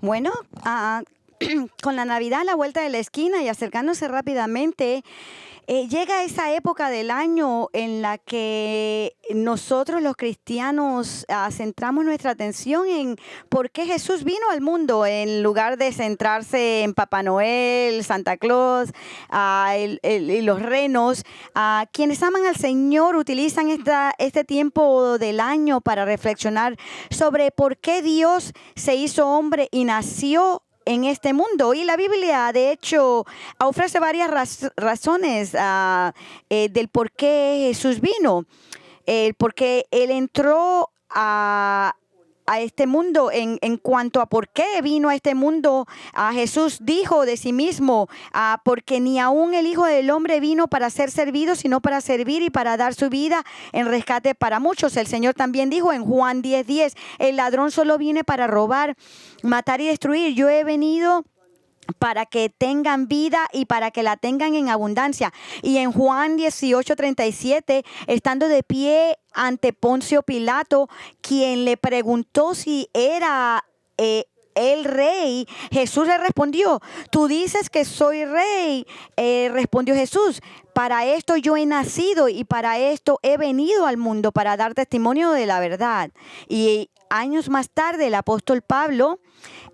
Bueno, con la Navidad a la vuelta de la esquina y acercándose rápidamente, llega esa época del año en la que nosotros los cristianos centramos nuestra atención en por qué Jesús vino al mundo, en lugar de centrarse en Papá Noel, Santa Claus y los renos. Quienes aman al Señor utilizan este tiempo del año para reflexionar sobre por qué Dios se hizo hombre y nació en este mundo. Y la Biblia, de hecho, ofrece varias razones del por qué Jesús vino. Porque Él entró a este mundo. En cuanto a por qué vino a este mundo, Jesús dijo de sí mismo, porque ni aún el Hijo del Hombre vino para ser servido, sino para servir y para dar su vida en rescate para muchos. El Señor también dijo en Juan 10:10, el ladrón solo viene para robar, matar y destruir. Yo he venido para que tengan vida y para que la tengan en abundancia. Y en Juan 18:37, estando de pie ante Poncio Pilato, quien le preguntó si era el rey, Jesús le respondió, tú dices que soy rey. Respondió Jesús, para esto yo he nacido y para esto he venido al mundo, para dar testimonio de la verdad. Y años más tarde el apóstol Pablo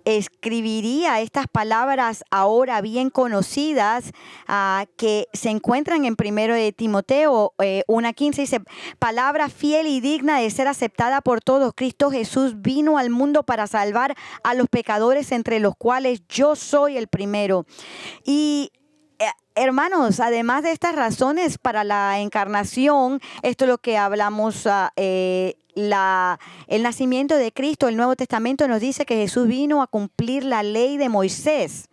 escribiría estas palabras ahora bien conocidas que se encuentran en 1 de Timoteo 1:15. Dice, palabra fiel y digna de ser aceptada por todos. Cristo Jesús vino al mundo para salvar a los pecadores, entre los cuales yo soy el primero. Y hermanos, además de estas razones para la encarnación, esto es lo que hablamos, el nacimiento de Cristo. El Nuevo Testamento nos dice que Jesús vino a cumplir la ley de Moisés.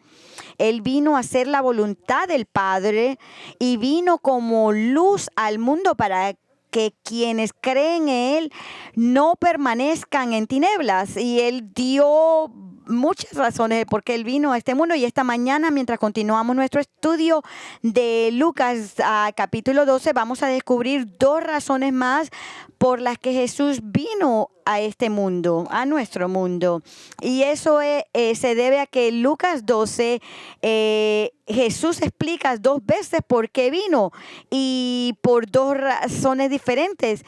Él vino a hacer la voluntad del Padre y vino como luz al mundo para que quienes creen en Él no permanezcan en tinieblas. Y Él dio muchas razones de por qué Él vino a este mundo. Y esta mañana, mientras continuamos nuestro estudio de Lucas capítulo 12, vamos a descubrir dos razones más por las que Jesús vino a este mundo, a nuestro mundo. Y eso se debe a que en Lucas 12 Jesús explica dos veces por qué vino y por dos razones diferentes.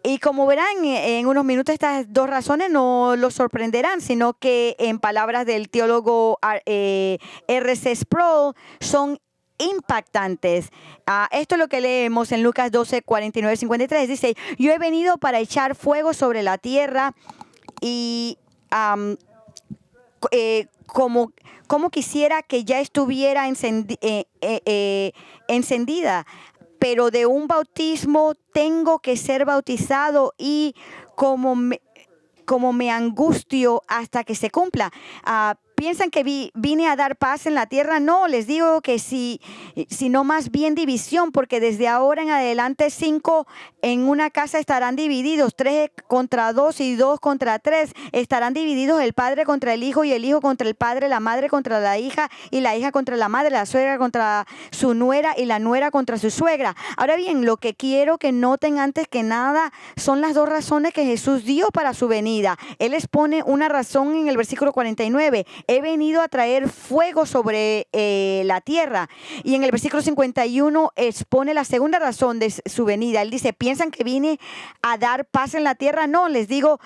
Y como verán, en unos minutos estas dos razones no los sorprenderán, sino que en palabras del teólogo R.C. Sproul son impactantes. Esto es lo que leemos en Lucas 12, 49, 53. Dice, yo he venido para echar fuego sobre la tierra y como quisiera que ya estuviera encendida, pero de un bautismo tengo que ser bautizado y como me angustio hasta que se cumpla. ¿Piensan que vine a dar paz en la tierra? No, les digo que sí, sino más bien división, porque desde ahora en adelante 5 en una casa estarán divididos, 3 contra 2 y 2 contra 3 estarán divididos, el padre contra el hijo y el hijo contra el padre, la madre contra la hija y la hija contra la madre, la suegra contra su nuera y la nuera contra su suegra. Ahora bien, lo que quiero que noten antes que nada son las dos razones que Jesús dio para su venida. Él expone una razón en el versículo 49. He venido a traer fuego sobre la tierra. Y en el versículo 51 expone la segunda razón de su venida. Él dice, ¿piensan que vine a dar paz en la tierra? No, les digo,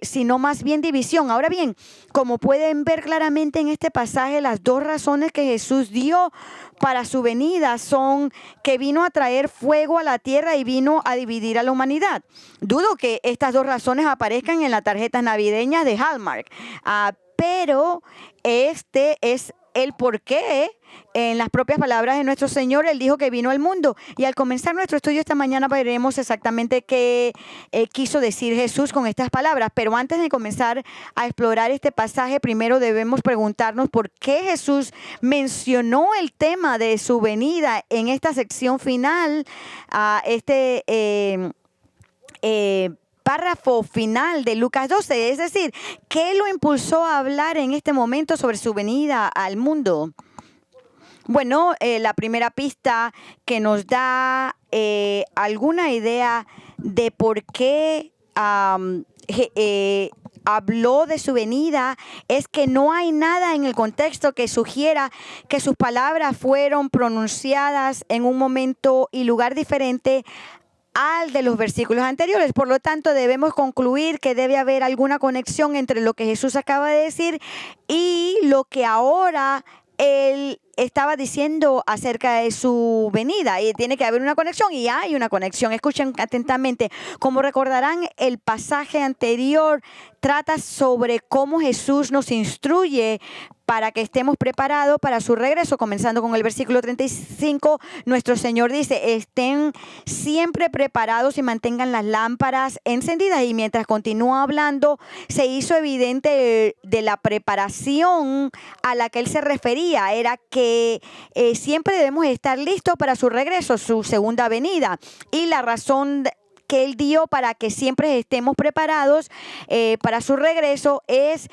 sino más bien división. Ahora bien, como pueden ver claramente en este pasaje, las dos razones que Jesús dio para su venida son que vino a traer fuego a la tierra y vino a dividir a la humanidad. Dudo que estas dos razones aparezcan en las tarjetas navideñas de Hallmark. Pero este es el porqué. En las propias palabras de nuestro Señor, Él dijo que vino al mundo. Y al comenzar nuestro estudio esta mañana veremos exactamente qué quiso decir Jesús con estas palabras. Pero antes de comenzar a explorar este pasaje, primero debemos preguntarnos por qué Jesús mencionó el tema de su venida en esta sección final, párrafo final de Lucas 12, es decir, ¿qué lo impulsó a hablar en este momento sobre su venida al mundo? Bueno, la primera pista que nos da alguna idea de por qué habló de su venida es que no hay nada en el contexto que sugiera que sus palabras fueron pronunciadas en un momento y lugar diferente al de los versículos anteriores. Por lo tanto, debemos concluir que debe haber alguna conexión entre lo que Jesús acaba de decir y lo que ahora él estaba diciendo acerca de su venida. Y tiene que haber una conexión, y hay una conexión. Escuchen atentamente. Como recordarán, el pasaje anterior trata sobre cómo Jesús nos instruye para que estemos preparados para su regreso. Comenzando con el versículo 35, nuestro Señor dice: estén siempre preparados y mantengan las lámparas encendidas. Y mientras continúa hablando, se hizo evidente de la preparación a la que él se refería. Era que siempre debemos estar listos para su regreso, su segunda venida. Y la razón que él dio para que siempre estemos preparados para su regreso es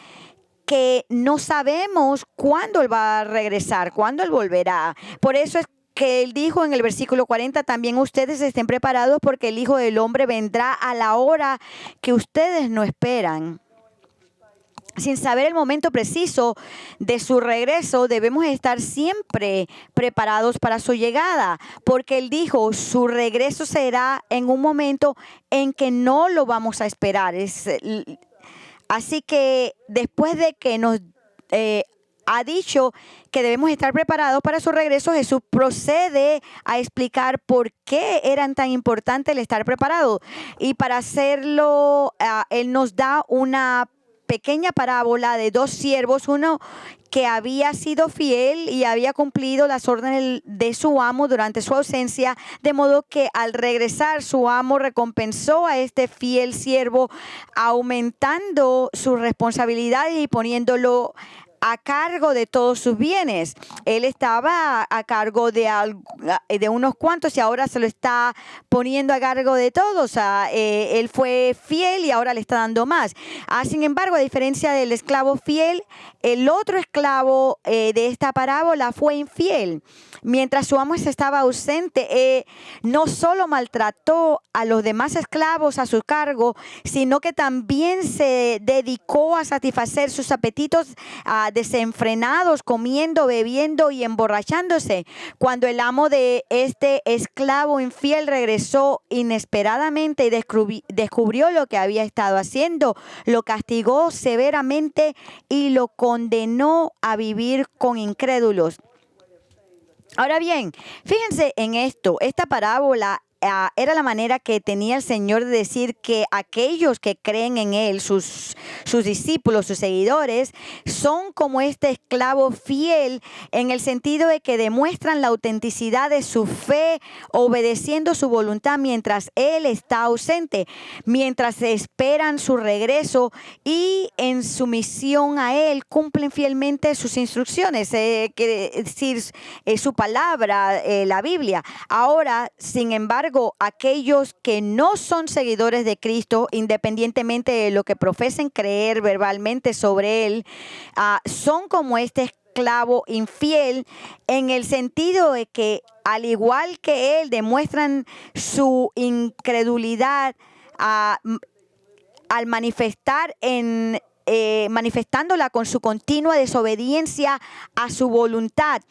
que no sabemos cuándo él va a regresar, cuándo él volverá. Por eso es que él dijo en el versículo 40, también ustedes estén preparados porque el Hijo del Hombre vendrá a la hora que ustedes no esperan. Sin saber el momento preciso de su regreso, debemos estar siempre preparados para su llegada, porque él dijo, su regreso será en un momento en que no lo vamos a esperar. Así que después de que nos ha dicho que debemos estar preparados para su regreso, Jesús procede a explicar por qué eran tan importante el estar preparado. Y para hacerlo, él nos da una pequeña parábola de dos siervos, uno que había sido fiel y había cumplido las órdenes de su amo durante su ausencia, de modo que al regresar su amo recompensó a este fiel siervo, aumentando sus responsabilidades y poniéndolo a cargo de todos sus bienes. Él estaba a cargo de unos cuantos y ahora se lo está poniendo a cargo de todos. Él fue fiel y ahora le está dando más. Sin embargo, a diferencia del esclavo fiel, el otro esclavo de esta parábola fue infiel. Mientras su amo estaba ausente, no solo maltrató a los demás esclavos a su cargo, sino que también se dedicó a satisfacer sus apetitos desenfrenados, comiendo, bebiendo y emborrachándose. Cuando el amo de este esclavo infiel regresó inesperadamente y descubrió lo que había estado haciendo, lo castigó severamente y lo condenó a vivir con incrédulos. Ahora bien, fíjense en esto, esta parábola era la manera que tenía el Señor de decir que aquellos que creen en Él, sus discípulos, sus seguidores, son como este esclavo fiel en el sentido de que demuestran la autenticidad de su fe, obedeciendo su voluntad mientras Él está ausente, mientras esperan su regreso y en sumisión a Él cumplen fielmente sus instrucciones, quiere decir su palabra, la Biblia. Ahora, sin embargo, aquellos que no son seguidores de Cristo, independientemente de lo que profesen creer verbalmente sobre Él, son como este esclavo infiel en el sentido de que, al igual que Él, demuestran su incredulidad al manifestándola con su continua desobediencia a su voluntad,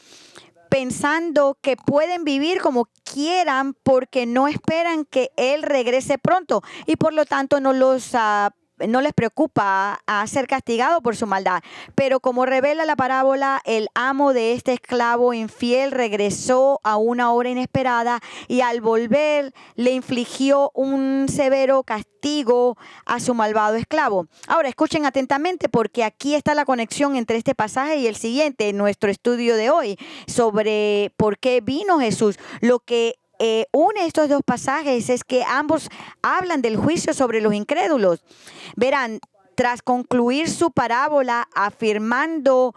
pensando que pueden vivir como quieran porque no esperan que Él regrese pronto y por lo tanto no les preocupa ser castigado por su maldad. Pero como revela la parábola, el amo de este esclavo infiel regresó a una hora inesperada y al volver le infligió un severo castigo a su malvado esclavo. Ahora escuchen atentamente porque aquí está la conexión entre este pasaje y el siguiente, nuestro estudio de hoy, sobre por qué vino Jesús. Lo que une estos dos pasajes es que ambos hablan del juicio sobre los incrédulos. Verán, tras concluir su parábola afirmando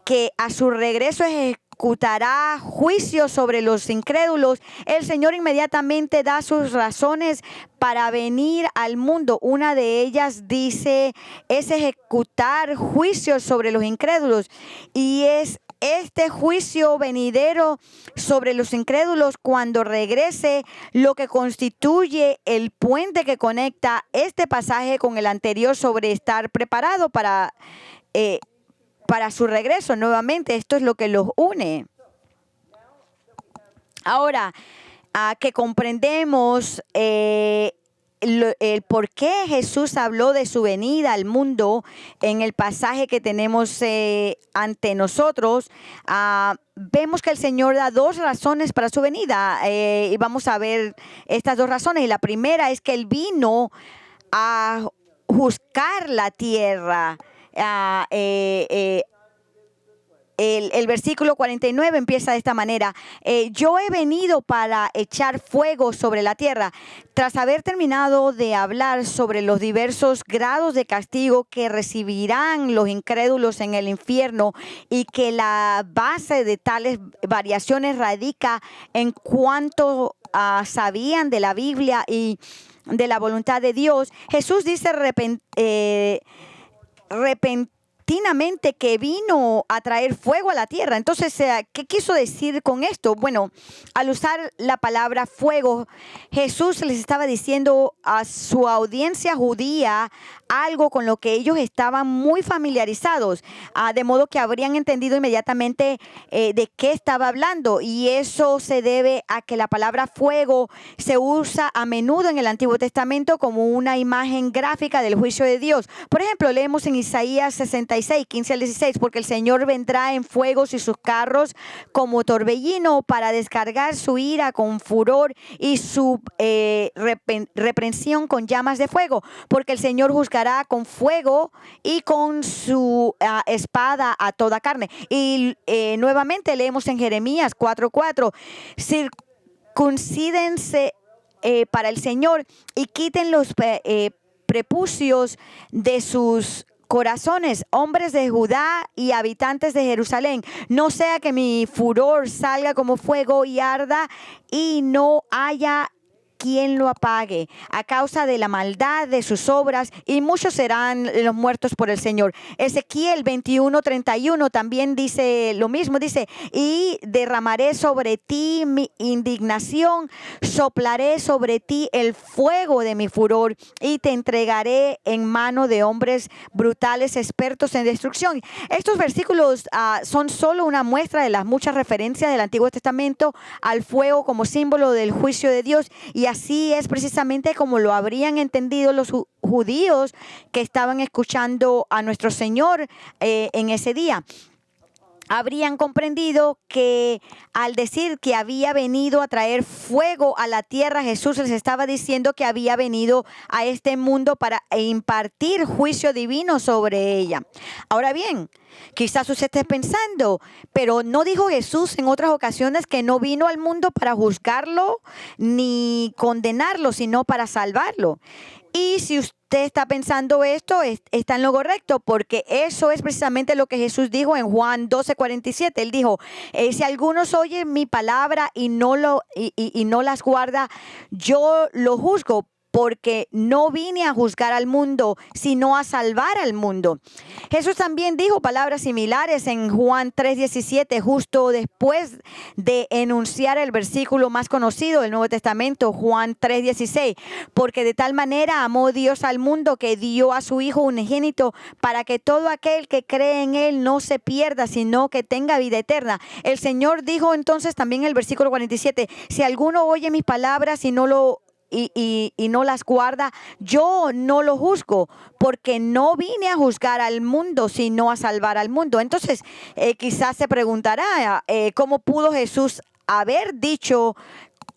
que a su regreso ejecutará juicio sobre los incrédulos, el Señor inmediatamente da sus razones para venir al mundo. Una de ellas dice es ejecutar juicios sobre los incrédulos y es este juicio venidero sobre los incrédulos cuando regrese, lo que constituye el puente que conecta este pasaje con el anterior sobre estar preparado para su regreso nuevamente. Esto es lo que los une. Ahora, que comprendemos el por qué Jesús habló de su venida al mundo en el pasaje que tenemos ante nosotros, vemos que el Señor da dos razones para su venida, y vamos a ver estas dos razones. Y la primera es que Él vino a juzgar la tierra. El versículo 49 empieza de esta manera: yo he venido para echar fuego sobre la tierra. Tras haber terminado de hablar sobre los diversos grados de castigo que recibirán los incrédulos en el infierno, y que la base de tales variaciones radica en cuanto sabían de la Biblia y de la voluntad de Dios, Jesús dice repentinamente que vino a traer fuego a la tierra. Entonces, ¿qué quiso decir con esto? Bueno, al usar la palabra fuego, Jesús les estaba diciendo a su audiencia judía algo con lo que ellos estaban muy familiarizados, de modo que habrían entendido inmediatamente de qué estaba hablando. Y eso se debe a que la palabra fuego se usa a menudo en el Antiguo Testamento como una imagen gráfica del juicio de Dios. Por ejemplo, leemos en Isaías 66, 15 al 16, porque el Señor vendrá en fuegos y sus carros como torbellino para descargar su ira con furor y su reprensión con llamas de fuego, porque el Señor juzgará con fuego y con su espada a toda carne. Y nuevamente leemos en Jeremías 4:4, circuncídense para el Señor y quiten los prepucios de sus corazones, hombres de Judá y habitantes de Jerusalén, no sea que mi furor salga como fuego y arda y no haya quien lo apague a causa de la maldad de sus obras, y muchos serán los muertos por el Señor. Ezequiel 21:31 también dice lo mismo, dice: y derramaré sobre ti mi indignación, soplaré sobre ti el fuego de mi furor y te entregaré en mano de hombres brutales, expertos en destrucción. Estos versículos son solo una muestra de las muchas referencias del Antiguo Testamento al fuego como símbolo del juicio de Dios, y así es precisamente como lo habrían entendido los judíos que estaban escuchando a nuestro Señor en ese día. Habrían comprendido que al decir que había venido a traer fuego a la tierra, Jesús les estaba diciendo que había venido a este mundo para impartir juicio divino sobre ella. Ahora bien, quizás usted esté pensando, pero ¿no dijo Jesús en otras ocasiones que no vino al mundo para juzgarlo ni condenarlo, sino para salvarlo? Y si usted está pensando esto, está en lo correcto, porque eso es precisamente lo que Jesús dijo en Juan 12:47. Él dijo: si algunos oyen mi palabra y no las guarda, yo lo juzgo, porque no vine a juzgar al mundo, sino a salvar al mundo. Jesús también dijo palabras similares en Juan 3:17, justo después de enunciar el versículo más conocido del Nuevo Testamento, Juan 3:16, porque de tal manera amó Dios al mundo que dio a su Hijo unigénito, para que todo aquel que cree en Él no se pierda, sino que tenga vida eterna. El Señor dijo entonces también en el versículo 47, si alguno oye mis palabras y no las guarda, yo no lo juzgo, porque no vine a juzgar al mundo, sino a salvar al mundo. Entonces, quizás se preguntará, ¿cómo pudo Jesús haber dicho,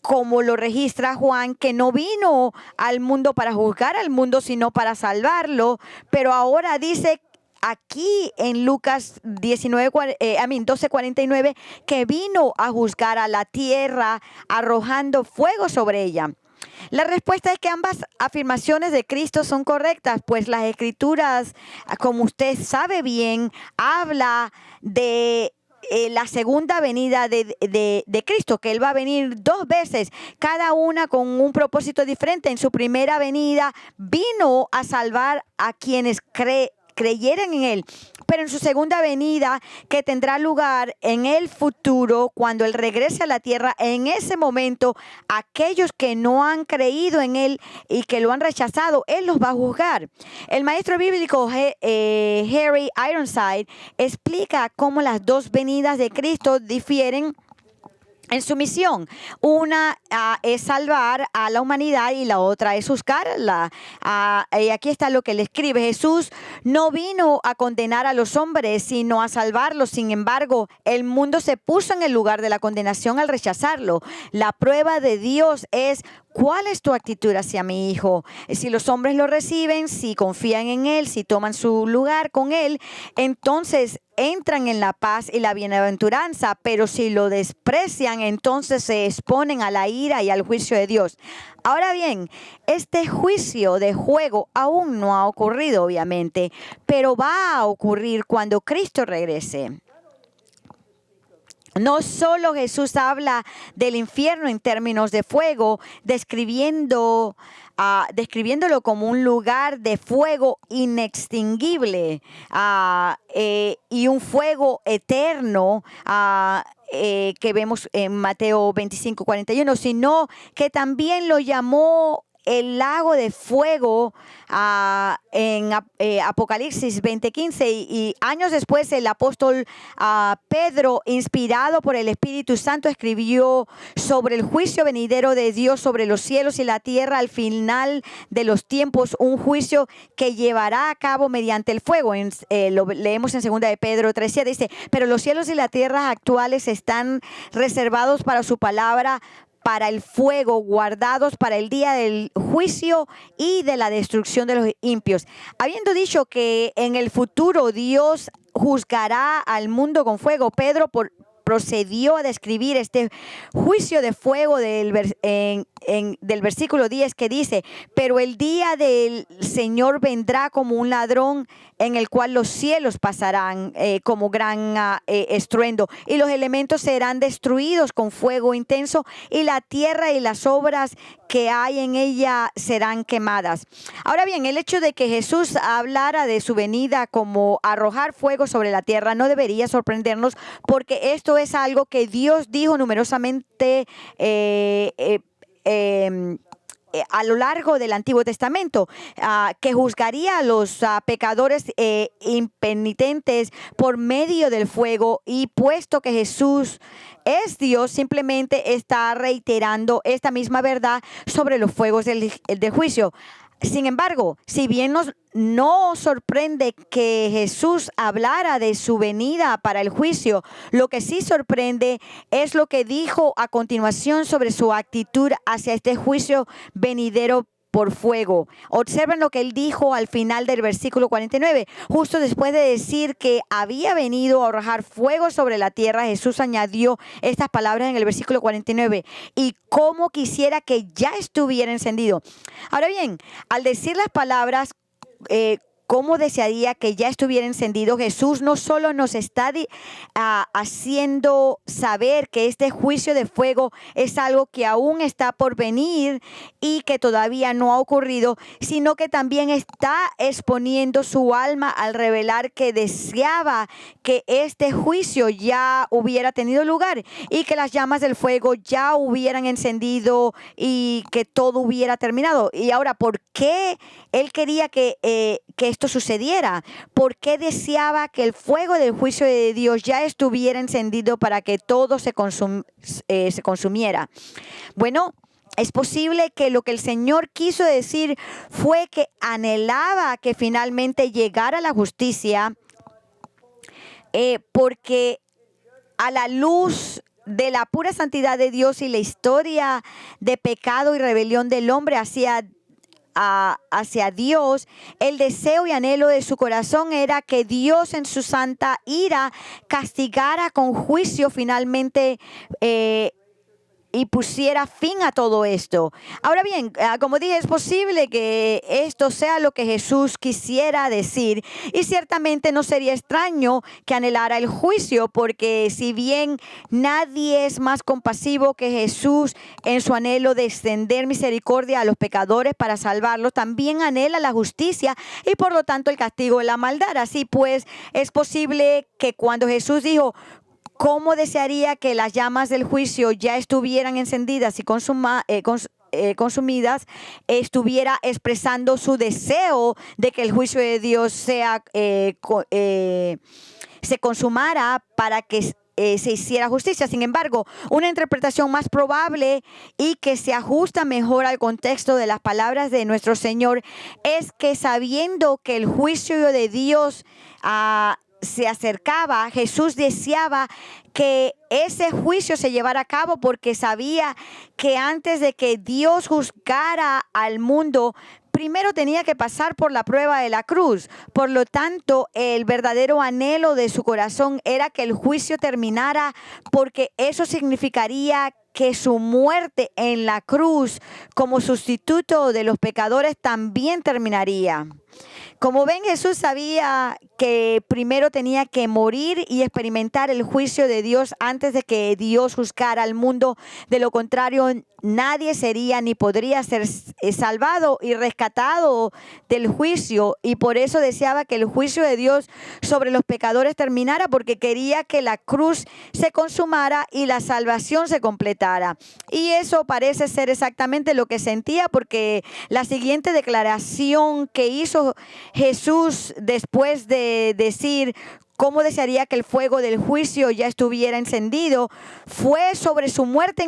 como lo registra Juan, que no vino al mundo para juzgar al mundo, sino para salvarlo? Pero ahora dice aquí en Lucas 12:49 que vino a juzgar a la tierra arrojando fuego sobre ella. La respuesta es que ambas afirmaciones de Cristo son correctas, pues las Escrituras, como usted sabe bien, habla de la segunda venida de Cristo, que Él va a venir dos veces, cada una con un propósito diferente. En su primera venida vino a salvar a quienes creyeran en Él. Pero en su segunda venida, que tendrá lugar en el futuro, cuando Él regrese a la tierra, en ese momento, aquellos que no han creído en Él y que lo han rechazado, Él los va a juzgar. El maestro bíblico Harry Ironside explica cómo las dos venidas de Cristo difieren en su misión. Una es salvar a la humanidad y la otra es juzgarla. Y aquí está lo que le escribe. Jesús no vino a condenar a los hombres, sino a salvarlos. Sin embargo, el mundo se puso en el lugar de la condenación al rechazarlo. La prueba de Dios es: ¿cuál es tu actitud hacia mi hijo? Si los hombres lo reciben, si confían en Él, si toman su lugar con Él, entonces entran en la paz y la bienaventuranza. Pero si lo desprecian, entonces se exponen a la ira y al juicio de Dios. Ahora bien, este juicio de fuego aún no ha ocurrido, obviamente, pero va a ocurrir cuando Cristo regrese. No solo Jesús habla del infierno en términos de fuego, describiéndolo como un lugar de fuego inextinguible y un fuego eterno que vemos en Mateo 25:41, sino que también lo llamó el lago de fuego en Apocalipsis 20:15, y años después el apóstol Pedro, inspirado por el Espíritu Santo, escribió sobre el juicio venidero de Dios sobre los cielos y la tierra al final de los tiempos, un juicio que llevará a cabo mediante el fuego. Lo leemos en 2 de Pedro 3:7, dice: pero los cielos y la tierra actuales están reservados para su palabra, para el fuego, guardados para el día del juicio y de la destrucción de los impios. Habiendo dicho que en el futuro Dios juzgará al mundo con fuego, Pedro procedió a describir este juicio de fuego del versículo 10, que dice: pero el día del Señor vendrá como un ladrón, en el cual los cielos pasarán como gran estruendo, y los elementos serán destruidos con fuego intenso, y la tierra y las obras que hay en ella serán quemadas. Ahora bien, el hecho de que Jesús hablara de su venida como arrojar fuego sobre la tierra no debería sorprendernos, porque esto es algo que Dios dijo numerosamente a lo largo del Antiguo Testamento, que juzgaría a los pecadores impenitentes por medio del fuego. Y puesto que Jesús es Dios, simplemente está reiterando esta misma verdad sobre los fuegos del juicio. Sin embargo, si bien no sorprende que Jesús hablara de su venida para el juicio, lo que sí sorprende es lo que dijo a continuación sobre su actitud hacia este juicio venidero por fuego. Observen lo que él dijo al final del versículo 49. Justo después de decir que había venido a arrojar fuego sobre la tierra, Jesús añadió estas palabras en el versículo 49: y cómo quisiera que ya estuviera encendido. Ahora bien, al decir las palabras cómo desearía que ya estuviera encendido, Jesús no solo nos está haciendo saber que este juicio de fuego es algo que aún está por venir y que todavía no ha ocurrido, sino que también está exponiendo su alma al revelar que deseaba que este juicio ya hubiera tenido lugar y que las llamas del fuego ya hubieran encendido y que todo hubiera terminado. Y ahora, ¿por qué él quería que esto sucediera? ¿Por qué deseaba que el fuego del juicio de Dios ya estuviera encendido para que todo se consumiera? Bueno, es posible que lo que el Señor quiso decir fue que anhelaba que finalmente llegara la justicia, porque a la luz de la pura santidad de Dios y la historia de pecado y rebelión del hombre hacia Dios, el deseo y anhelo de su corazón era que Dios en su santa ira castigara con juicio finalmente pusiera fin a todo esto. Ahora bien, como dije, es posible que esto sea lo que Jesús quisiera decir, y ciertamente no sería extraño que anhelara el juicio, porque si bien nadie es más compasivo que Jesús en su anhelo de extender misericordia a los pecadores para salvarlos, también anhela la justicia y por lo tanto el castigo de la maldad. Así pues, es posible que cuando Jesús dijo: ¿cómo desearía que las llamas del juicio ya estuvieran encendidas y consumidas? Estuviera expresando su deseo de que el juicio de Dios se consumara para que se hiciera justicia. Sin embargo, una interpretación más probable y que se ajusta mejor al contexto de las palabras de nuestro Señor es que, sabiendo que el juicio de Dios se acercaba, Jesús deseaba que ese juicio se llevara a cabo, porque sabía que antes de que Dios juzgara al mundo, primero tenía que pasar por la prueba de la cruz. Por lo tanto, el verdadero anhelo de su corazón era que el juicio terminara, porque eso significaría que su muerte en la cruz como sustituto de los pecadores también terminaría. Como ven, Jesús sabía que primero tenía que morir y experimentar el juicio de Dios antes de que Dios juzgara al mundo. De lo contrario, nadie sería ni podría ser salvado y rescatado del juicio. Y por eso deseaba que el juicio de Dios sobre los pecadores terminara, porque quería que la cruz se consumara y la salvación se completara. Y eso parece ser exactamente lo que sentía, porque la siguiente declaración que hizo Jesús después de decir cómo desearía que el fuego del juicio ya estuviera encendido, fue sobre su muerte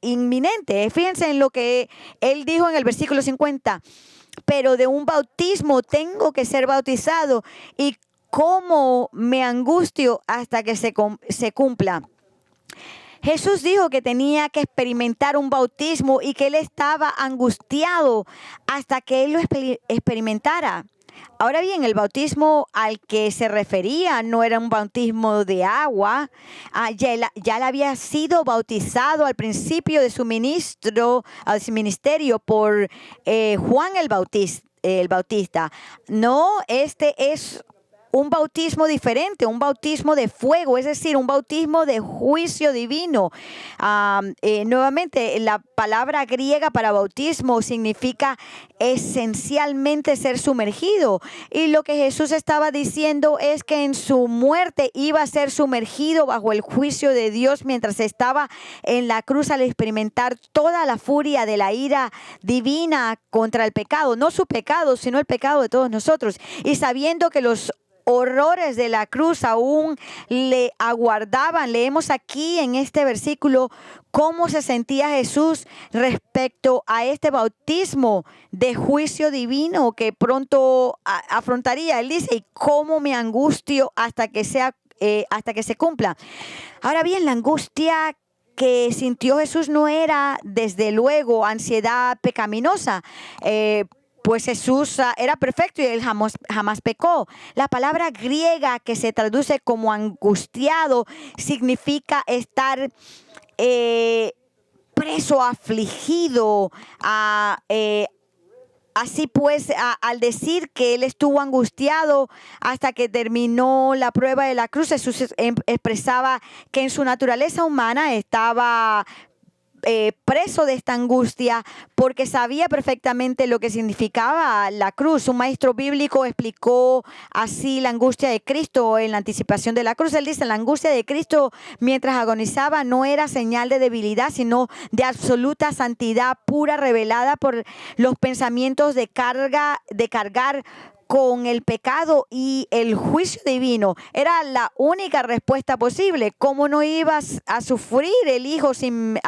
inminente. Fíjense en lo que él dijo en el versículo 50. Pero de un bautismo tengo que ser bautizado, y cómo me angustio hasta que se cumpla. Jesús dijo que tenía que experimentar un bautismo y que él estaba angustiado hasta que él lo experimentara. Ahora bien, el bautismo al que se refería no era un bautismo de agua. Ya él había sido bautizado al principio de su ministerio por Juan el Bautista. No, este es un bautismo diferente, un bautismo de fuego, es decir, un bautismo de juicio divino. Nuevamente, la palabra griega para bautismo significa esencialmente ser sumergido. Y lo que Jesús estaba diciendo es que en su muerte iba a ser sumergido bajo el juicio de Dios mientras estaba en la cruz, al experimentar toda la furia de la ira divina contra el pecado. No su pecado, sino el pecado de todos nosotros. Y sabiendo que los horrores de la cruz aún le aguardaban, leemos aquí en este versículo cómo se sentía Jesús respecto a este bautismo de juicio divino que pronto afrontaría. Él dice: y cómo me angustio hasta que se cumpla. Ahora bien, la angustia que sintió Jesús no era, desde luego, ansiedad pecaminosa. Pues Jesús era perfecto y él jamás pecó. La palabra griega que se traduce como angustiado significa estar preso, afligido. Así pues, al decir que él estuvo angustiado hasta que terminó la prueba de la cruz, Jesús expresaba que en su naturaleza humana estaba preso de esta angustia, porque sabía perfectamente lo que significaba la cruz. Un maestro bíblico explicó así la angustia de Cristo en la anticipación de la cruz. Él dice: la angustia de Cristo mientras agonizaba no era señal de debilidad, sino de absoluta santidad pura, revelada por los pensamientos de cargar con el pecado y el juicio divino. Era la única respuesta posible. ¿Cómo no ibas a sufrir el Hijo sin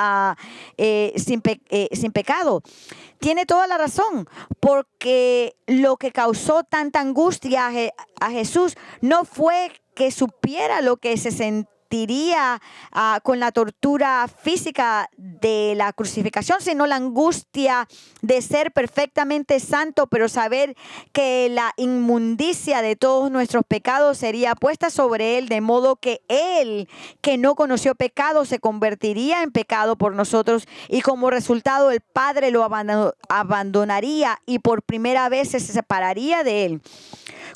pecado? Tiene toda la razón, porque lo que causó tanta angustia a Jesús no fue que supiera lo que se sentía convertiría con la tortura física de la crucificación, sino la angustia de ser perfectamente santo, pero saber que la inmundicia de todos nuestros pecados sería puesta sobre él, de modo que él, que no conoció pecado, se convertiría en pecado por nosotros, y como resultado el Padre lo abandonaría y por primera vez se separaría de él.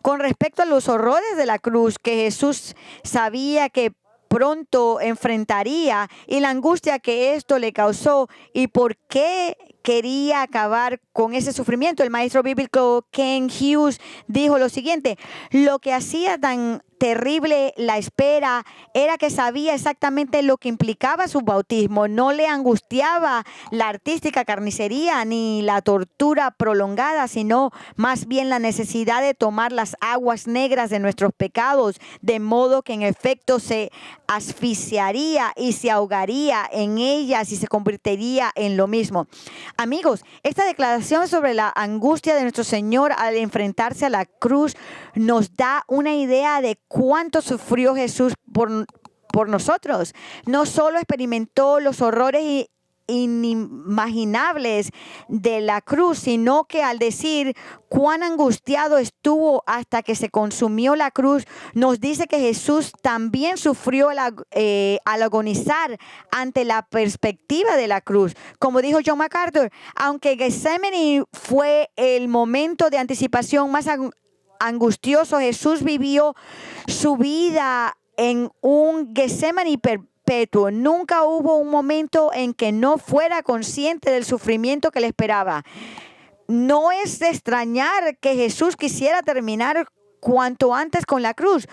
Con respecto a los horrores de la cruz que Jesús sabía que pronto enfrentaría y la angustia que esto le causó y por qué quería acabar con ese sufrimiento, el maestro bíblico Ken Hughes dijo lo siguiente: lo que hacía tan terrible la espera era que sabía exactamente lo que implicaba su bautismo. No le angustiaba la artística carnicería ni la tortura prolongada, sino más bien la necesidad de tomar las aguas negras de nuestros pecados, de modo que en efecto se asfixiaría y se ahogaría en ellas y se convertiría en lo mismo. Amigos, esta declaración sobre la angustia de nuestro Señor al enfrentarse a la cruz nos da una idea de cuánto sufrió Jesús por nosotros. No solo experimentó los horrores inimaginables de la cruz, sino que al decir cuán angustiado estuvo hasta que se consumió la cruz, nos dice que Jesús también sufrió al agonizar ante la perspectiva de la cruz. Como dijo John MacArthur, aunque Getsemaní fue el momento de anticipación más angustioso, Jesús vivió su vida en un Getsemaní perpetuo. Nunca hubo un momento en que no fuera consciente del sufrimiento que le esperaba. No es de extrañar que Jesús quisiera terminar cuanto antes con la cruz,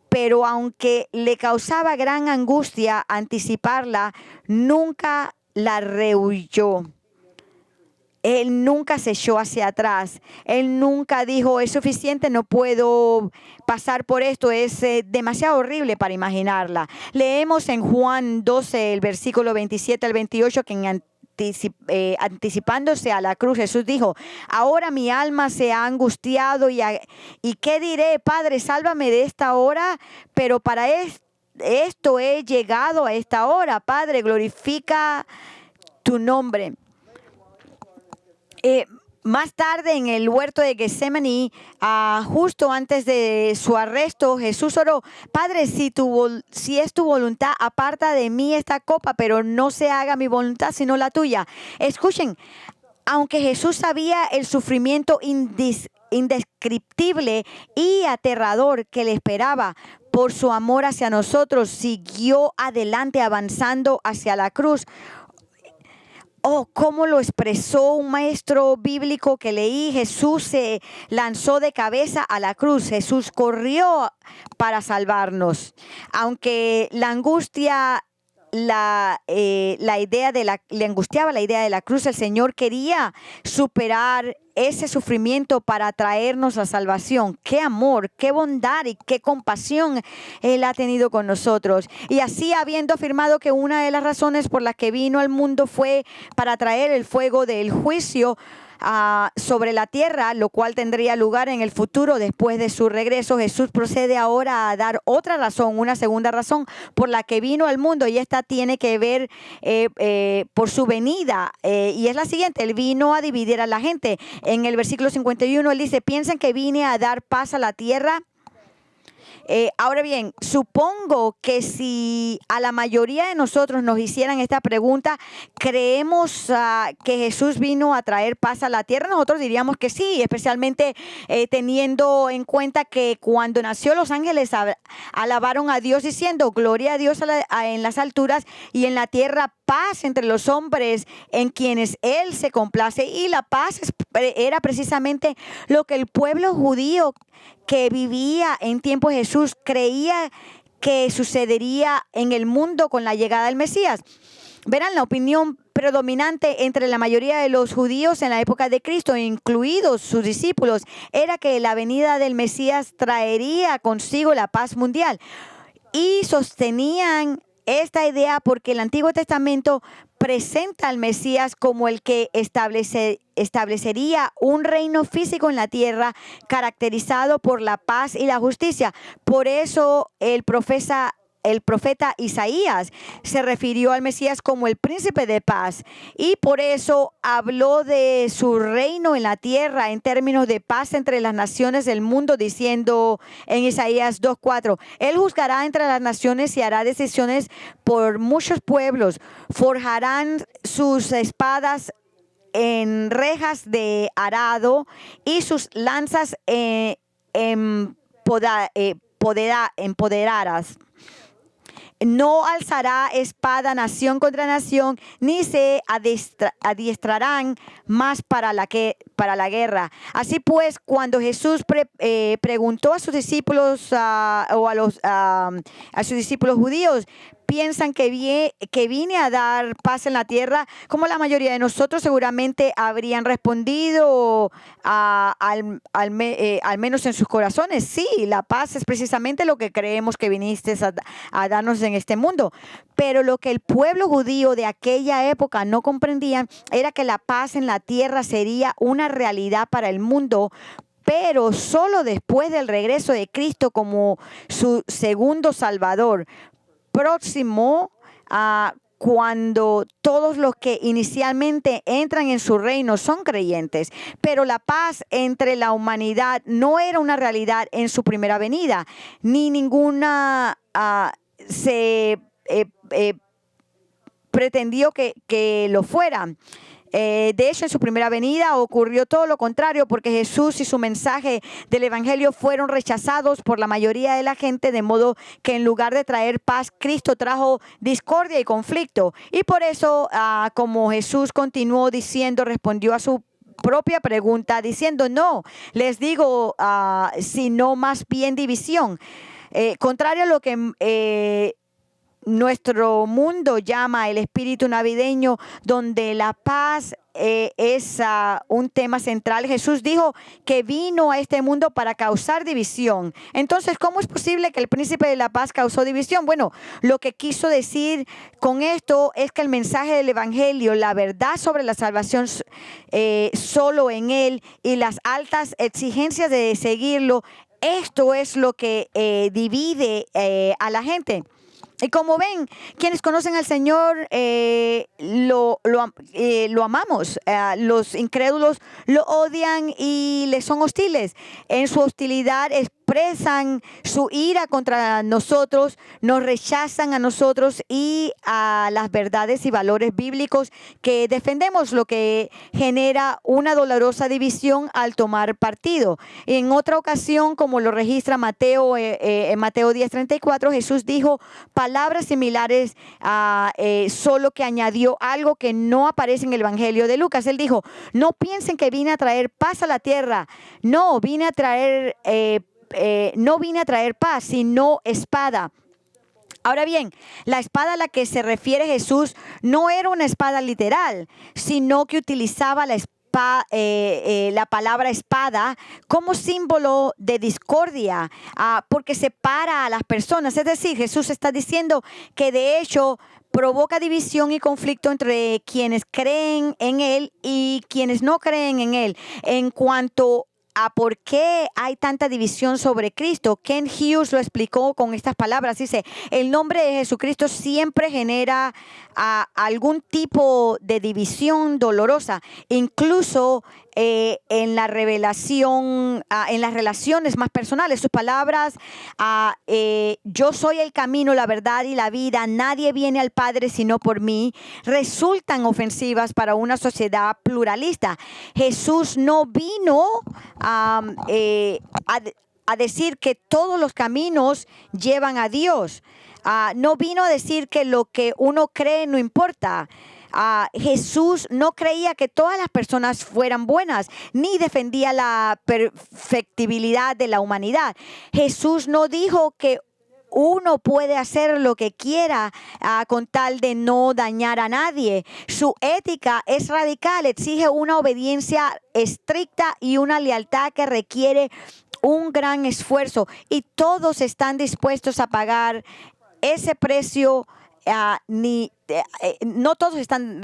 pero aunque le causaba gran angustia anticiparla, nunca la rehuyó. Él nunca se echó hacia atrás. Él nunca dijo, es suficiente, no puedo pasar por esto, es demasiado horrible para imaginarla. Leemos en Juan 12, el versículo 27 al 28, que anticipándose a la cruz, Jesús dijo: ahora mi alma se ha angustiado y ¿qué diré? Padre, sálvame de esta hora, pero para esto he llegado a esta hora. Padre, glorifica tu nombre. Más tarde en el huerto de Getsemaní, justo antes de su arresto, Jesús oró: Padre, si es tu voluntad, aparta de mí esta copa, pero no se haga mi voluntad sino la tuya. Escuchen, aunque Jesús sabía el sufrimiento indescriptible y aterrador que le esperaba, por su amor hacia nosotros, siguió adelante avanzando hacia la cruz. Oh, cómo lo expresó un maestro bíblico que leí: Jesús se lanzó de cabeza a la cruz. Jesús corrió para salvarnos. Aunque la angustia, le angustiaba la idea de la cruz, el Señor quería superar ese sufrimiento para traernos la salvación. Qué amor, qué bondad y qué compasión Él ha tenido con nosotros. Y así, habiendo afirmado que una de las razones por las que vino al mundo fue para traer el fuego del juicio sobre la tierra, lo cual tendría lugar en el futuro después de su regreso, Jesús procede ahora a dar otra razón, una segunda razón por la que vino al mundo, y esta tiene que ver por su venida, y es la siguiente: Él vino a dividir a la gente. En el versículo 51 Él dice: ¿piensan que vine a dar paz a la tierra? Ahora bien, supongo que si a la mayoría de nosotros nos hicieran esta pregunta, ¿creemos que Jesús vino a traer paz a la tierra? Nosotros diríamos que sí, especialmente teniendo en cuenta que cuando nació, los ángeles alabaron a Dios diciendo: gloria a Dios en las alturas y en la tierra paz entre los hombres en quienes Él se complace. Y la paz era precisamente lo que el pueblo judío que vivía en tiempo de Jesús creía que sucedería en el mundo con la llegada del Mesías. Verán, la opinión predominante entre la mayoría de los judíos en la época de Cristo, incluidos sus discípulos, era que la venida del Mesías traería consigo la paz mundial. Y sostenían esta idea porque el Antiguo Testamento presenta al Mesías como el que establecería un reino físico en la tierra caracterizado por la paz y la justicia. Por eso el profeta el profeta Isaías se refirió al Mesías como el príncipe de paz, y por eso habló de su reino en la tierra en términos de paz entre las naciones del mundo, diciendo en Isaías 2:4, Él juzgará entre las naciones y hará decisiones por muchos pueblos, forjarán sus espadas en rejas de arado y sus lanzas empoderadas. No alzará espada nación contra nación, ni se adiestrarán más para la guerra. Así pues, cuando Jesús preguntó a sus discípulos a sus discípulos judíos, piensan que vine a dar paz en la tierra, como la mayoría de nosotros seguramente habrían respondido al menos en sus corazones: sí, la paz es precisamente lo que creemos que viniste a darnos en este mundo. Pero lo que el pueblo judío de aquella época no comprendían era que la paz en la tierra sería una realidad para el mundo, pero solo después del regreso de Cristo como su segundo Salvador, próximo a cuando todos los que inicialmente entran en su reino son creyentes. Pero la paz entre la humanidad no era una realidad en su primera venida, ni ninguna se pretendió que lo fuera. De hecho, en su primera venida ocurrió todo lo contrario, porque Jesús y su mensaje del Evangelio fueron rechazados por la mayoría de la gente, de modo que en lugar de traer paz, Cristo trajo discordia y conflicto. Y por eso, como Jesús continuó diciendo, respondió a su propia pregunta diciendo: no, les digo, sino más bien división. Contrario a lo que nuestro mundo llama el espíritu navideño, donde la paz es un tema central, Jesús dijo que vino a este mundo para causar división. Entonces, ¿cómo es posible que el príncipe de la paz causó división? Bueno, lo que quiso decir con esto es que el mensaje del Evangelio, la verdad sobre la salvación solo en Él y las altas exigencias de seguirlo, esto es lo que divide a la gente. Y como ven, quienes conocen al Señor lo amamos. Los incrédulos lo odian y le son hostiles. En su hostilidad expresan su ira contra nosotros, nos rechazan a nosotros y a las verdades y valores bíblicos que defendemos, lo que genera una dolorosa división al tomar partido. En otra ocasión, como lo registra Mateo, en Mateo 10:34, Jesús dijo palabras similares, solo que añadió algo que no aparece en el Evangelio de Lucas. Él dijo: no piensen que vine a traer paz a la tierra. No vine a traer paz, sino espada. Ahora bien, la espada a la que se refiere Jesús no era una espada literal, sino que utilizaba la palabra espada como símbolo de discordia, porque separa a las personas. Es decir, Jesús está diciendo que de hecho provoca división y conflicto entre quienes creen en Él y quienes no creen en Él. En cuanto a por qué hay tanta división sobre Cristo, Ken Hughes lo explicó con estas palabras. Dice: el nombre de Jesucristo siempre genera algún tipo de división dolorosa, incluso en la revelación, en las relaciones más personales. Sus palabras: yo soy el camino, la verdad y la vida, nadie viene al Padre sino por mí, resultan ofensivas para una sociedad pluralista. Jesús no vino a decir que todos los caminos llevan a Dios. No vino a decir que lo que uno cree no importa. Jesús no creía que todas las personas fueran buenas, ni defendía la perfectibilidad de la humanidad. Jesús no dijo que uno puede hacer lo que quiera con tal de no dañar a nadie. Su ética es radical, exige una obediencia estricta y una lealtad que requiere un gran esfuerzo, y todos están dispuestos a pagar ese precio. No todos están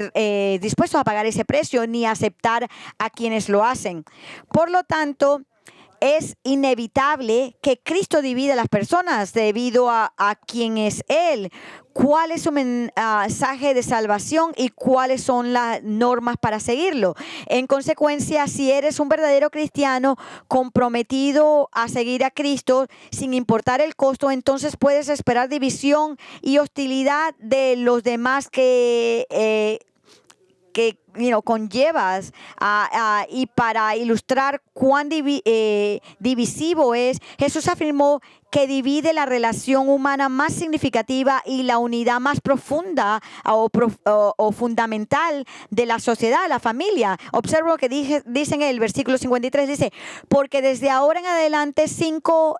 dispuestos a pagar ese precio ni a aceptar a quienes lo hacen. Por lo tanto, es inevitable que Cristo divida a las personas debido a quién es Él, cuál es su mensaje de salvación y cuáles son las normas para seguirlo. En consecuencia, si eres un verdadero cristiano comprometido a seguir a Cristo sin importar el costo, entonces puedes esperar división y hostilidad de los demás que conllevas. Y para ilustrar cuán divisivo es, Jesús afirmó que divide la relación humana más significativa y la unidad más profunda o fundamental de la sociedad, la familia. Observa lo que dice en el versículo 53, dice, porque desde ahora en adelante 5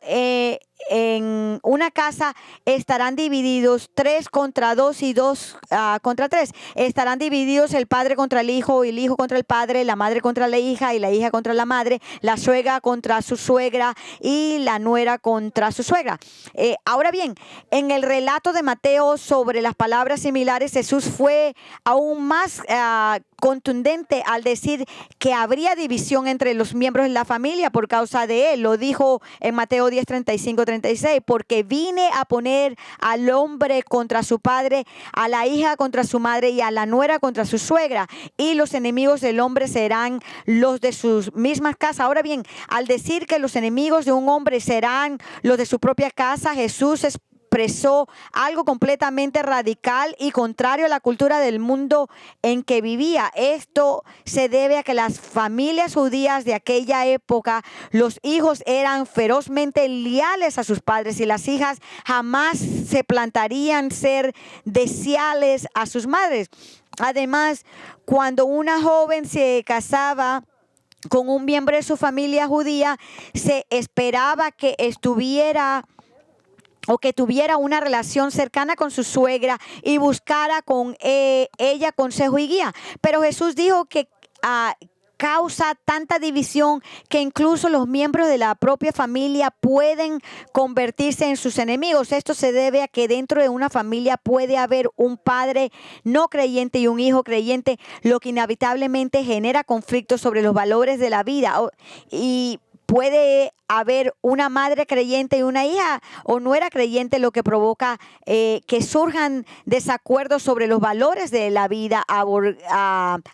en una casa estarán divididos, 3 contra 2 y 2 contra 3. Estarán divididos el padre contra el hijo y el hijo contra el padre, la madre contra la hija y la hija contra la madre, la suegra contra su suegra y la nuera contra su suegra. Ahora bien, en el relato de Mateo sobre las palabras similares, Jesús fue aún más contundente al decir que habría división entre los miembros de la familia por causa de él. Lo dijo en Mateo 10, 35, 36, porque vine a poner al hombre contra su padre, a la hija contra su madre y a la nuera contra su suegra, y los enemigos del hombre serán los de sus mismas casas. Ahora bien, al decir que los enemigos de un hombre serán los de su propia casa, Jesús expresó algo completamente radical y contrario a la cultura del mundo en que vivía. Esto se debe a que las familias judías de aquella época, los hijos eran ferozmente leales a sus padres y las hijas jamás se plantarían ser desleales a sus madres. Además, cuando una joven se casaba con un miembro de su familia judía, se esperaba que tuviera una relación cercana con su suegra y buscara con ella consejo y guía. Pero Jesús dijo que causa tanta división que incluso los miembros de la propia familia pueden convertirse en sus enemigos. Esto se debe a que dentro de una familia puede haber un padre no creyente y un hijo creyente, lo que inevitablemente genera conflictos sobre los valores de la vida. Y puede haber una madre creyente y una hija o nuera creyente, lo que provoca que surjan desacuerdos sobre los valores de la vida,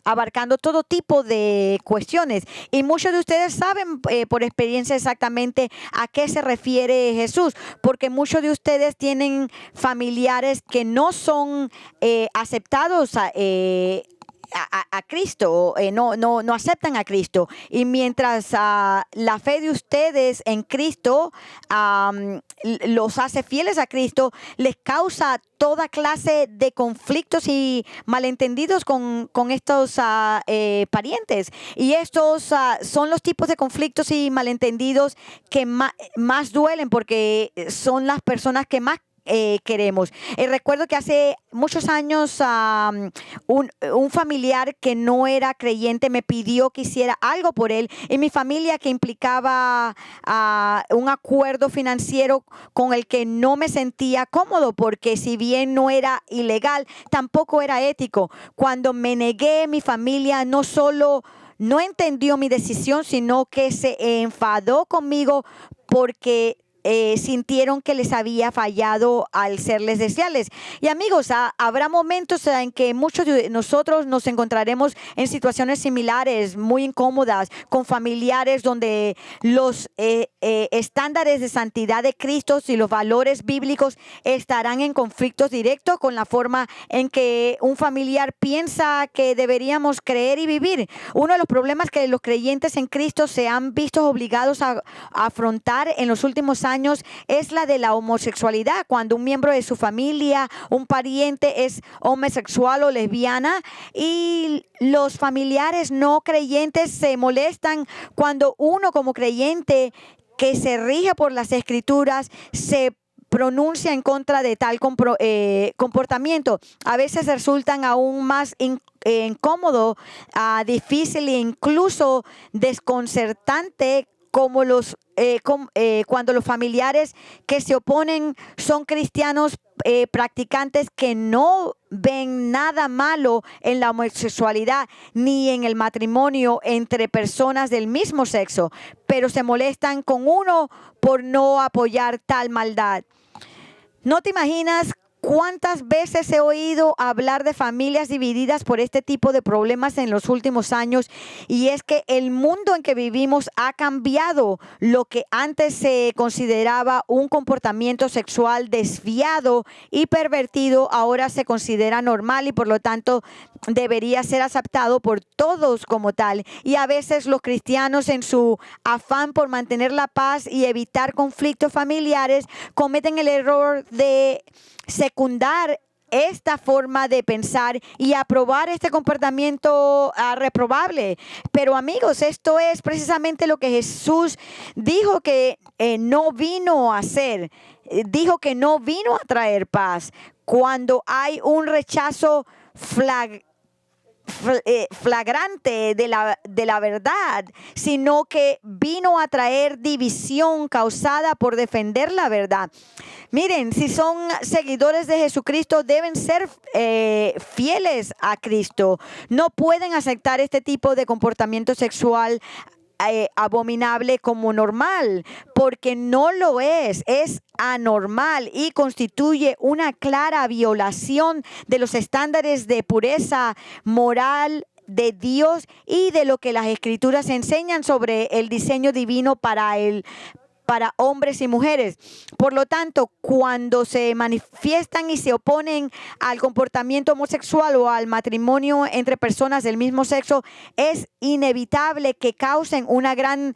abarcando todo tipo de cuestiones. Y muchos de ustedes saben por experiencia exactamente a qué se refiere Jesús, porque muchos de ustedes tienen familiares que no son aceptados a Cristo, no aceptan a Cristo, y mientras la fe de ustedes en Cristo los hace fieles a Cristo, les causa toda clase de conflictos y malentendidos con estos parientes. Y estos son los tipos de conflictos y malentendidos que más duelen, porque son las personas que más queremos. Recuerdo que hace muchos años un familiar que no era creyente me pidió que hiciera algo por él, y mi familia, que implicaba un acuerdo financiero con el que no me sentía cómodo, porque si bien no era ilegal, tampoco era ético. Cuando me negué, mi familia no solo no entendió mi decisión, sino que se enfadó conmigo porque sintieron que les había fallado al serles desleales. Y amigos, habrá momentos en que muchos de nosotros nos encontraremos en situaciones similares, muy incómodas, con familiares donde los estándares de santidad de Cristo y los valores bíblicos estarán en conflictos directos con la forma en que un familiar piensa que deberíamos creer y vivir. Uno de los problemas que los creyentes en Cristo se han visto obligados a afrontar en los últimos años es la de la homosexualidad. Cuando un miembro de su familia, un pariente, es homosexual o lesbiana, y los familiares no creyentes se molestan cuando uno, como creyente que se rige por las Escrituras, se pronuncia en contra de tal comportamiento. A veces resultan aún más incómodo, difícil e incluso desconcertante cuando los familiares que se oponen son cristianos, practicantes que no ven nada malo en la homosexualidad ni en el matrimonio entre personas del mismo sexo, pero se molestan con uno por no apoyar tal maldad. ¿No te imaginas cuántas veces he oído hablar de familias divididas por este tipo de problemas en los últimos años? Y es que el mundo en que vivimos ha cambiado. Lo que antes se consideraba un comportamiento sexual desviado y pervertido, ahora se considera normal y por lo tanto debería ser aceptado por todos como tal. Y a veces los cristianos, en su afán por mantener la paz y evitar conflictos familiares, cometen el error de secundar esta forma de pensar y aprobar este comportamiento reprobable. Pero amigos, esto es precisamente lo que Jesús dijo que no vino a hacer. Dijo que no vino a traer paz. Cuando hay un rechazo flagrante de la verdad, sino que vino a traer división causada por defender la verdad. Miren, si son seguidores de Jesucristo, deben ser fieles a Cristo. No pueden aceptar este tipo de comportamiento sexual abominable como normal, porque no lo es anormal y constituye una clara violación de los estándares de pureza moral de Dios y de lo que las Escrituras enseñan sobre el diseño divino para hombres y mujeres. Por lo tanto, cuando se manifiestan y se oponen al comportamiento homosexual o al matrimonio entre personas del mismo sexo, es inevitable que causen una gran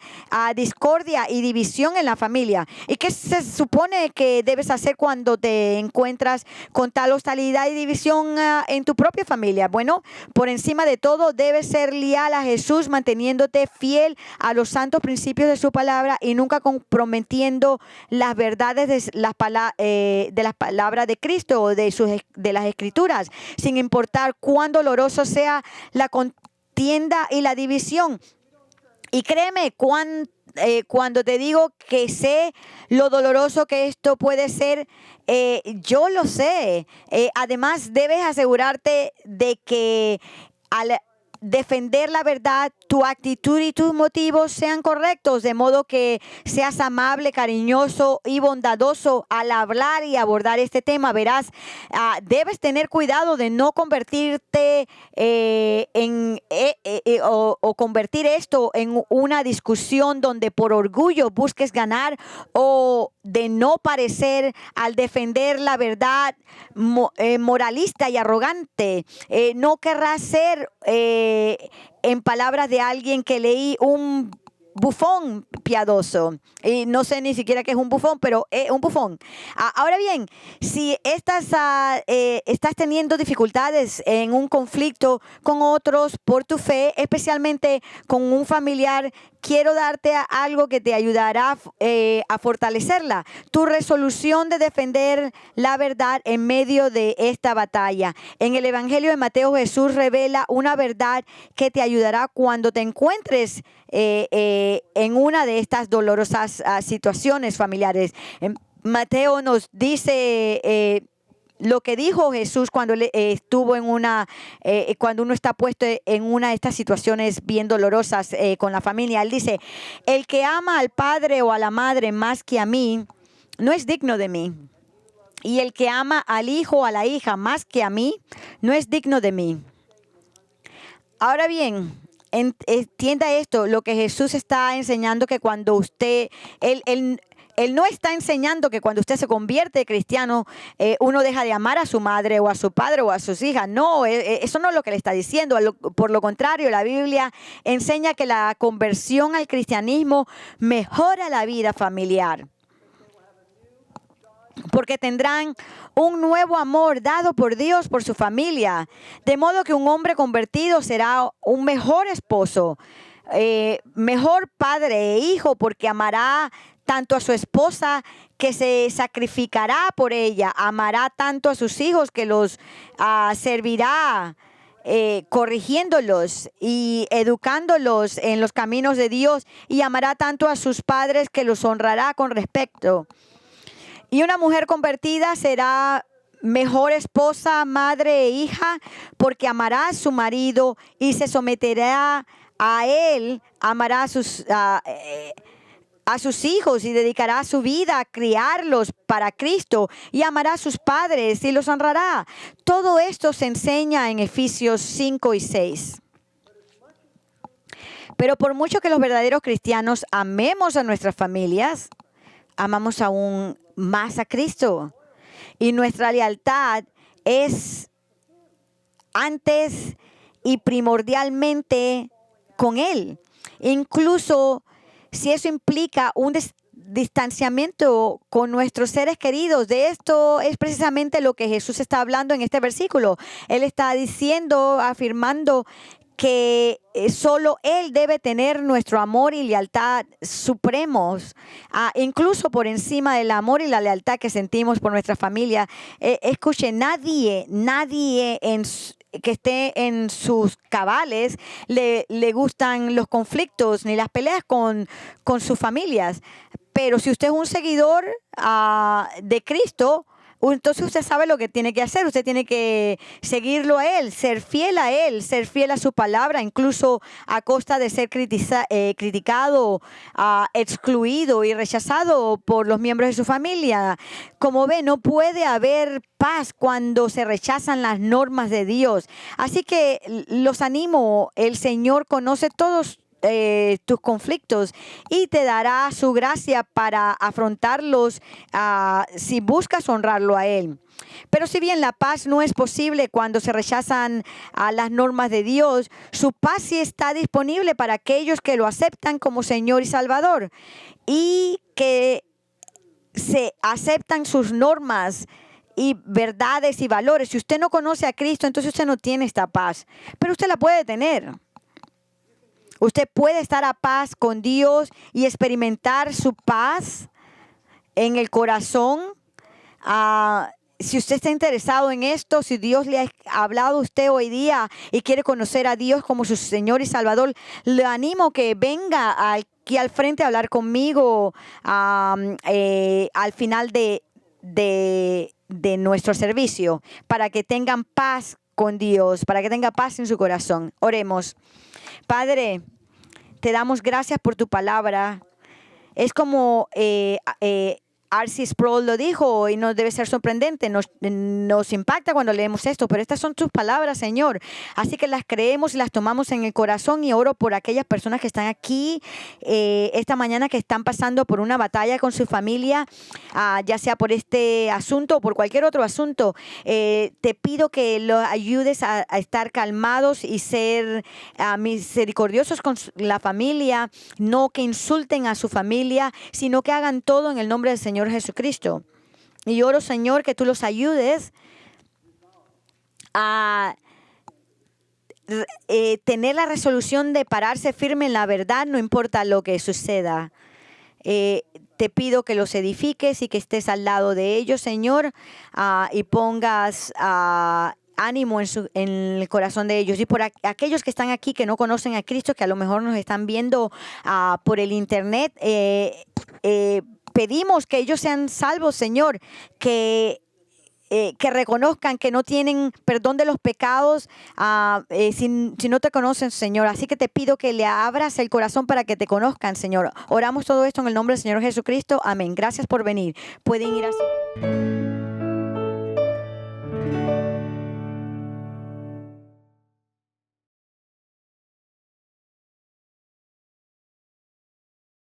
discordia y división en la familia. ¿Y qué se supone que debes hacer cuando te encuentras con tal hostilidad y división en tu propia familia? Bueno, por encima de todo, debes ser leal a Jesús, manteniéndote fiel a los santos principios de su palabra y nunca comprometiendo las verdades de las palabras de Cristo o de las Escrituras, sin importar cuán doloroso sea la contienda y la división. Y créeme, cuando te digo que sé lo doloroso que esto puede ser, yo lo sé. Además, debes asegurarte de que al defender la verdad, tu actitud y tus motivos sean correctos, de modo que seas amable, cariñoso y bondadoso al hablar y abordar este tema. Verás, debes tener cuidado de no convertirte o convertir esto en una discusión donde por orgullo busques ganar, o de no parecer al defender la verdad moralista y arrogante. No querrás ser en palabras de alguien que leí, un bufón piadoso. Y no sé ni siquiera qué es un bufón, pero un bufón. Ahora bien, si estás teniendo dificultades en un conflicto con otros por tu fe, especialmente con un familiar, quiero darte algo que te ayudará a fortalecerla. Tu resolución de defender la verdad en medio de esta batalla. En el Evangelio de Mateo, Jesús revela una verdad que te ayudará cuando te encuentres en una de estas dolorosas situaciones familiares. Mateo nos dice lo que dijo Jesús cuando estuvo cuando uno está puesto en una de estas situaciones bien dolorosas con la familia. Él dice: el que ama al padre o a la madre más que a mí, no es digno de mí. Y el que ama al hijo o a la hija más que a mí, no es digno de mí. Ahora bien, entienda esto, lo que Jesús está enseñando, que cuando Él no está enseñando que cuando usted se convierte cristiano, uno deja de amar a su madre o a su padre o a sus hijas. No, eso no es lo que le está diciendo. Por lo contrario, la Biblia enseña que la conversión al cristianismo mejora la vida familiar, porque tendrán un nuevo amor dado por Dios por su familia. De modo que un hombre convertido será un mejor esposo, mejor padre e hijo, porque amará tanto a su esposa, que se sacrificará por ella. Amará tanto a sus hijos, que los servirá, corrigiéndolos y educándolos en los caminos de Dios. Y amará tanto a sus padres, que los honrará con respeto. Y una mujer convertida será mejor esposa, madre e hija, porque amará a su marido y se someterá a él, amará a sus hijos y dedicará su vida a criarlos para Cristo y amará a sus padres y los honrará. Todo esto se enseña en Efesios 5 y 6. Pero por mucho que los verdaderos cristianos amemos a nuestras familias, amamos aún más a Cristo. Y nuestra lealtad es antes y primordialmente con Él. Incluso si eso implica un distanciamiento con nuestros seres queridos. De esto es precisamente lo que Jesús está hablando en este versículo. Él está diciendo, afirmando que solo Él debe tener nuestro amor y lealtad supremos, incluso por encima del amor y la lealtad que sentimos por nuestra familia. Escuche, nadie que esté en sus cabales le gustan los conflictos ni las peleas con sus familias. Pero si usted es un seguidor de Cristo, entonces usted sabe lo que tiene que hacer. Usted tiene que seguirlo a Él, ser fiel a su palabra, incluso a costa de ser criticado, excluido y rechazado por los miembros de su familia. Como ve, no puede haber paz cuando se rechazan las normas de Dios. Así que los animo, el Señor conoce todos tus conflictos y te dará su gracia para afrontarlos si buscas honrarlo a Él. Pero si bien la paz no es posible cuando se rechazan las normas de Dios, su paz sí está disponible para aquellos que lo aceptan como Señor y Salvador y que se aceptan sus normas y verdades y valores. Si usted no conoce a Cristo, entonces usted no tiene esta paz, pero usted la puede tener. Usted puede estar a paz con Dios y experimentar su paz en el corazón. Si usted está interesado en esto, si Dios le ha hablado a usted hoy día y quiere conocer a Dios como su Señor y Salvador, le animo que venga aquí al frente a hablar conmigo al final de nuestro servicio, para que tengan paz con Dios, para que tenga paz en su corazón. Oremos. Padre, te damos gracias por tu palabra. Es como R.C. Sproul lo dijo y no debe ser sorprendente. Nos impacta cuando leemos esto, pero estas son tus palabras, Señor. Así que las creemos y las tomamos en el corazón y oro por aquellas personas que están aquí esta mañana, que están pasando por una batalla con su familia, ya sea por este asunto o por cualquier otro asunto. Te pido que los ayudes a estar calmados y ser misericordiosos con la familia, no que insulten a su familia, sino que hagan todo en el nombre del Señor Jesucristo. Y oro, Señor, que tú los ayudes a tener la resolución de pararse firme en la verdad, no importa lo que suceda. Te pido que los edifiques y que estés al lado de ellos, Señor, y pongas ánimo en el corazón de ellos. Y por aquellos que están aquí que no conocen a Cristo, que a lo mejor nos están viendo por el internet, pedimos que ellos sean salvos, Señor, que reconozcan que no tienen perdón de los pecados si no te conocen, Señor. Así que te pido que le abras el corazón para que te conozcan, Señor. Oramos todo esto en el nombre del Señor Jesucristo. Amén. Gracias por venir. Pueden ir así.